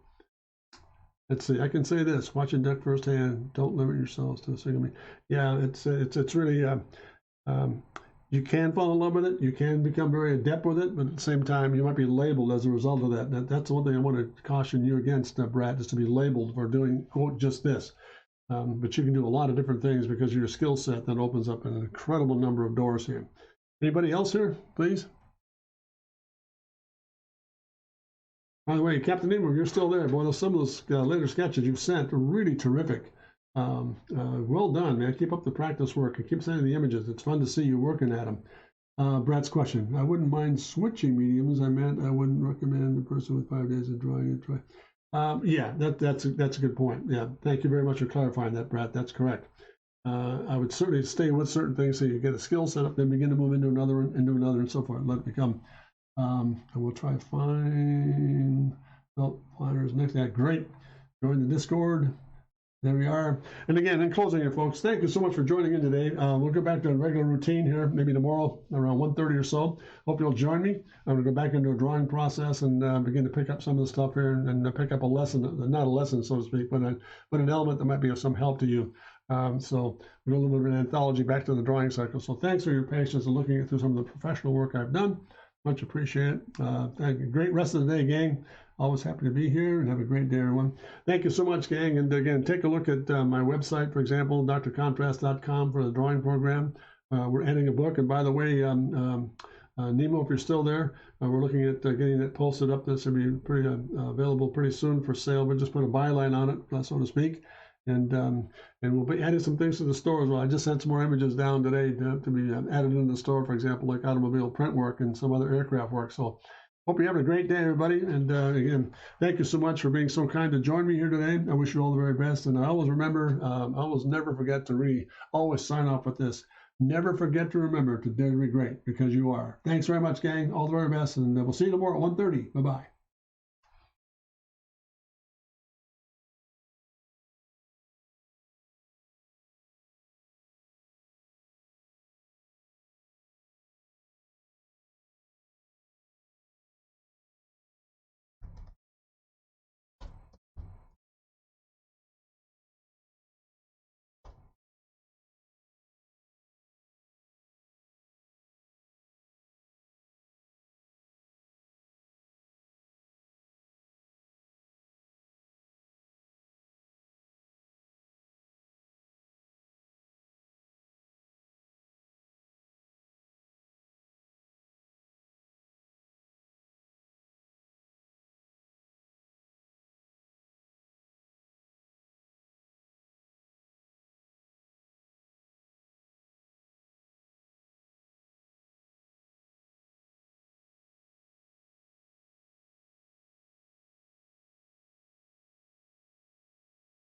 Let's see. I can say this: watch it duck firsthand. Don't limit yourselves to a single medium. Yeah, it's really. You can fall in love with it. You can become very adept with it, but at the same time, you might be labeled as a result of that. That's one thing I want to caution you against, Brad, is to be labeled for doing, quote, just this. But you can do a lot of different things because of your skill set that opens up an incredible number of doors here. Anybody else here, please? By the way, Captain Nemo, you're still there. Boy, some of those later sketches you've sent are really terrific. Well done, man. Keep up the practice work and keep sending the images. It's fun to see you working at them. Brad's question: I wouldn't mind switching mediums. I meant I wouldn't recommend a person with 5 days of drawing and try. Yeah, that's a good point. Yeah, thank you very much for clarifying that, Brad. That's correct. I would certainly stay with certain things so you get a skill set up, then begin to move into another, and so forth. Let it become. And we'll try fine belt liners next. Yeah, great. Join the Discord. There we are. And again, in closing here, folks, thank you so much for joining in today. We'll go back to a regular routine here, maybe tomorrow around 1:30 or so. Hope you'll join me. I'm going to go back into a drawing process and begin to pick up some of the stuff here and pick up a lesson, not a lesson, so to speak, but an element that might be of some help to you So we're doing a little bit of an anthology back to the drawing cycle. So thanks for your patience and looking through some of the professional work I've done. Much appreciated. Thank you. Great rest of the day, gang. Always happy to be here, and have a great day, everyone. Thank you so much, gang. And again, take a look at my website, for example, drcontrast.com for the drawing program. We're adding a book. And by the way, Nemo, if you're still there, we're looking at getting it posted up. This will be pretty available pretty soon for sale. We'll just put a byline on it, so to speak. And we'll be adding some things to the store as well. I just sent some more images down today to be added in the store, for example, like automobile print work and some other aircraft work. So hope you have a great day, everybody. And again, thank you so much for being so kind to join me here today. I wish you all the very best. And I always remember, always never forget to always sign off with this. Never forget to remember to dare to be great, because you are. Thanks very much, gang. All the very best. And we'll see you tomorrow at 1:30. Bye-bye.